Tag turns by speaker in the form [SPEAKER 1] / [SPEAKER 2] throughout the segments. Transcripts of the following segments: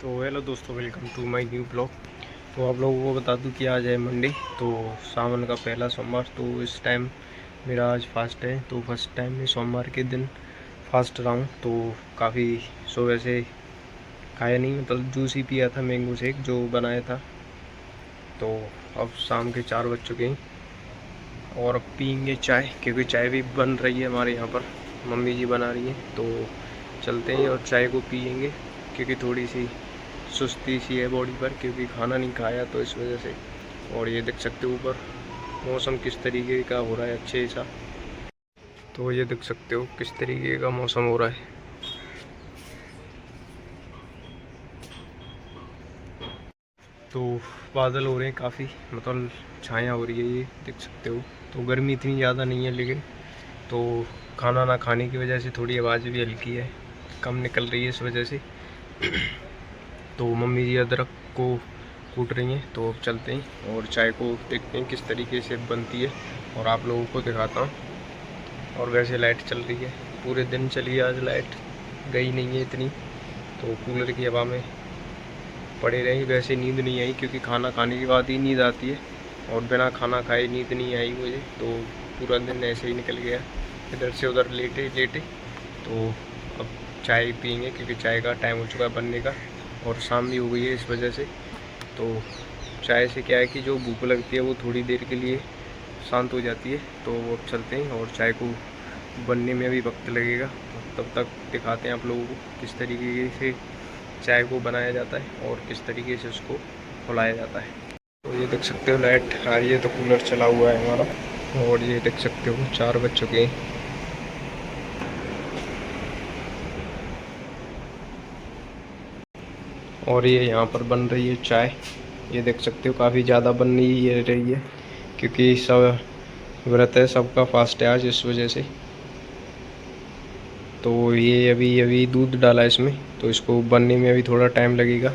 [SPEAKER 1] तो हेलो दोस्तों, welcome to my new blog. तो आप लोगों को बता दूं कि आज है मंडे, तो सावन का पहला सोमवार। तो इस टाइम मेरा आज फास्ट है, तो फर्स्ट टाइम मैं सोमवार के दिन फास्ट रहा हूँ। तो काफ़ी सुबह से खाया नहीं, मतलब जूस ही पिया था, मैंगो शेक जो बनाया था। तो अब शाम के 4 बज चुके हैं और अब पियेंगे चाय, क्योंकि चाय भी बन रही है हमारे यहाँ पर, मम्मी जी बना रही हैं। तो चलते हैं और चाय को पियेंगे, क्योंकि थोड़ी सी सुस्ती सी है बॉडी पर, क्योंकि खाना नहीं खाया तो इस वजह से। और ये देख सकते हो ऊपर मौसम किस तरीके का हो रहा है, अच्छे सा। तो ये देख सकते हो किस तरीके का मौसम हो रहा है। तो बादल हो रहे हैं काफ़ी, मतलब छाया हो रही है, ये देख सकते हो। तो गर्मी इतनी ज़्यादा नहीं है, लेकिन तो खाना ना खाने की वजह से थोड़ी आवाज़ भी हल्की है, कम निकल रही है इस वजह से। तो मम्मी जी अदरक को कूट रही हैं। तो अब चलते हैं और चाय को देखते हैं किस तरीके से बनती है, और आप लोगों को दिखाता हूँ। और वैसे लाइट चल रही है, पूरे दिन चली है, आज लाइट गई नहीं है इतनी। तो कूलर की हवा में पड़े रहे। वैसे नींद नहीं आई, क्योंकि खाना खाने के बाद ही नींद आती है, और बिना खाना खाए नींद नहीं आई मुझे। तो पूरा दिन ऐसे ही निकल गया, इधर से उधर लेटे लेटे। तो अब चाय पियेंगे, क्योंकि चाय का टाइम हो चुका है बनने का, और शाम भी हो गई है इस वजह से। तो चाय से क्या है कि जो भूख लगती है वो थोड़ी देर के लिए शांत हो जाती है। तो अब चलते हैं, और चाय को बनने में भी वक्त लगेगा, तब तक दिखाते हैं आप लोगों को किस तरीके से चाय को बनाया जाता है और किस तरीके से उसको खौलाया जाता है। तो ये देख सकते हो लाइट आ रही है, तो कूलर चला हुआ है हमारा। और ये देख सकते हो 4 बज चुके हैं। और ये यहाँ पर बन रही है चाय, ये देख सकते हो काफ़ी ज़्यादा बन रही है, क्योंकि सब व्रत है, सबका फास्ट है आज, इस वजह से। तो ये अभी अभी दूध डाला इसमें, तो इसको बनने में अभी थोड़ा टाइम लगेगा।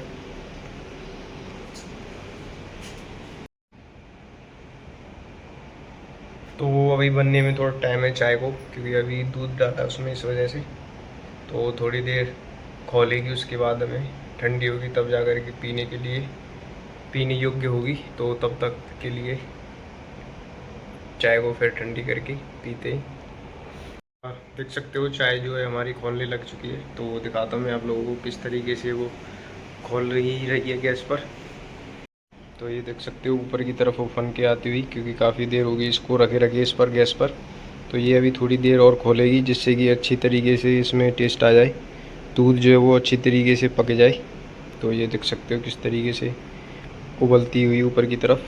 [SPEAKER 1] तो वो अभी बनने में थोड़ा टाइम है चाय को, क्योंकि अभी दूध डाला उसमें, इस वजह से। तो थोड़ी देर खौलेगी, उसके बाद हमें ठंडी होगी, तब जा कर के पीने योग्य होगी। तो तब तक के लिए चाय को फिर ठंडी करके पीते हैं। देख सकते हो चाय जो है हमारी खौलने लग चुकी है। तो वो दिखाता हूँ मैं आप लोगों को किस तरीके से वो खौल रही है गैस पर। तो ये देख सकते हो ऊपर की तरफ वो फन के आती हुई, क्योंकि काफ़ी देर होगी इसको रखे रखे इस पर, गैस पर। तो ये अभी थोड़ी देर और खोलेगी, जिससे कि अच्छी तरीके से इसमें टेस्ट आ जाए, दूध जो है वो अच्छी तरीके से पक जाए। तो ये देख सकते हो किस तरीके से उबलती हुई ऊपर की तरफ।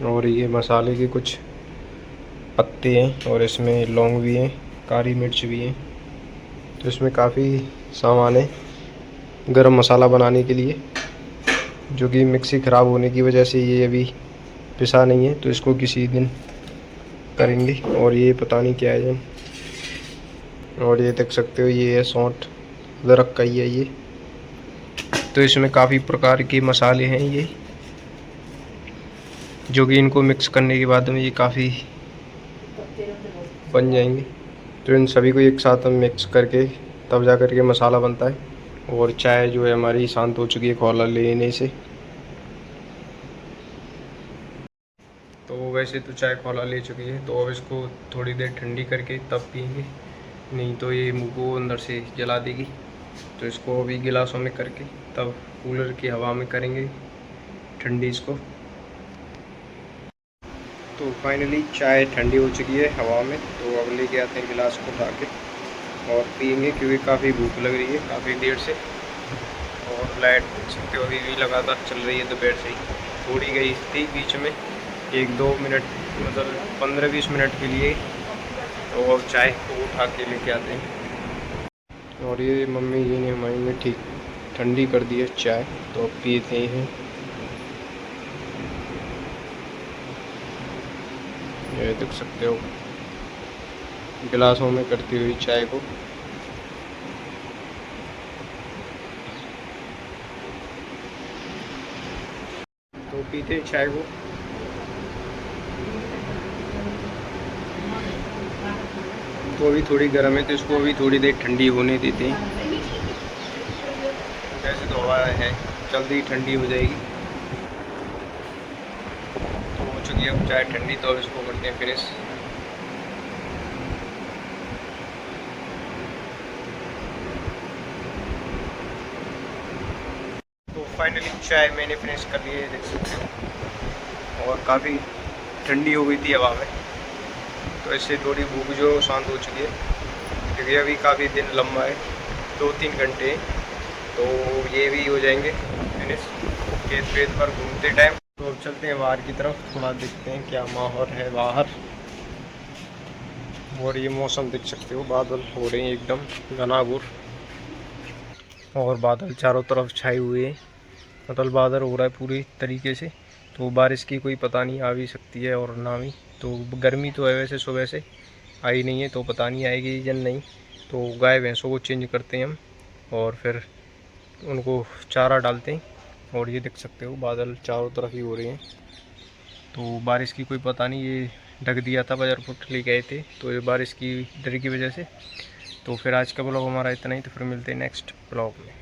[SPEAKER 1] और ये मसाले के कुछ पत्ते हैं, और इसमें लौंग भी हैं, काली मिर्च भी है। तो इसमें काफ़ी सामान है गरम मसाला बनाने के लिए, जो कि मिक्सी ख़राब होने की वजह से ये अभी पिसा नहीं है। तो इसको किसी दिन करेंगे। और ये पता नहीं क्या है। और ये देख सकते हो ये है सौंठ, अदरक का ही है ये। तो इसमें काफ़ी प्रकार के मसाले हैं ये, जो कि इनको मिक्स करने के बाद में ये काफ़ी बन जाएंगे। तो इन सभी को एक साथ हम मिक्स करके तब जा कर के मसाला बनता है। और चाय जो है हमारी शांत हो चुकी है खौला लेने से। तो वैसे तो चाय खौला ले चुकी है, तो अब इसको थोड़ी देर ठंडी करके तब पियेंगे, नहीं तो ये मुँह को अंदर से जला देगी। तो इसको अभी गिलासों में करके तब कूलर की हवा में करेंगे ठंडी इसको। तो फाइनली चाय ठंडी हो चुकी है हवा में। तो अब लेके आते हैं गिलास को उठा के और पियेंगे, क्योंकि काफ़ी भूख लग रही है काफ़ी देर से। और लाइट देख सकते हो अभी भी लगातार चल रही है, दोपहर से ही थोड़ी गई थी बीच में 1-2 मिनट, मतलब 15-20 मिनट के लिए। तो अब चाय को उठा के लेके आते हैं। और ये मम्मी जी ने हमारी ने ठीक ठंडी कर दी है चाय, तो अब पीते हैं। ये देख सकते हो गिलासों में करती हुई चाय को। तो पीते हैं चाय को। तो अभी थोड़ी गर्म है तो इसको अभी थोड़ी देर ठंडी होने देते हैं। वैसे तो हवा है, जल्दी ठंडी हो जाएगी। तो हो चुकी है चाय ठंडी, तो अब इसको करते हैं फिनिश। तो फाइनली चाय मैंने फिनिश कर ली है, देख सकते हो। और काफ़ी ठंडी हो गई थी हवा में, तो इससे थोड़ी भूख जो शांत हो चुकी है, क्योंकि अभी काफ़ी दिन लंबा है, 2-3 घंटे, तो ये भी हो जाएंगे फिनिश खेत वेत पर घूमते टाइम। तो अब चलते हैं बाहर की तरफ, थोड़ा देखते हैं क्या माहौल है बाहर। और ये मौसम देख सकते हो, बादल हो रहे हैं एकदम घनाघोर, और बादल चारों तरफ छाए हुए हैं, मतलब बादल हो रहा है पूरी तरीके से। तो बारिश की कोई पता नहीं, आ भी सकती है और ना भी। तो गर्मी तो है वैसे, सुबह से आई नहीं है, तो पता नहीं आएगी या नहीं। तो गाय भैंसों को चेंज करते हैं हम, और फिर उनको चारा डालते हैं। और ये देख सकते हो बादल चारों तरफ ही हो रहे हैं, तो बारिश की कोई पता नहीं। ये ढक दिया था, बाजार फुट ले गए थे, तो ये बारिश की डर की वजह से। तो फिर आज का ब्लॉग हमारा इतना ही, तो फिर मिलते हैं नेक्स्ट ब्लॉग में।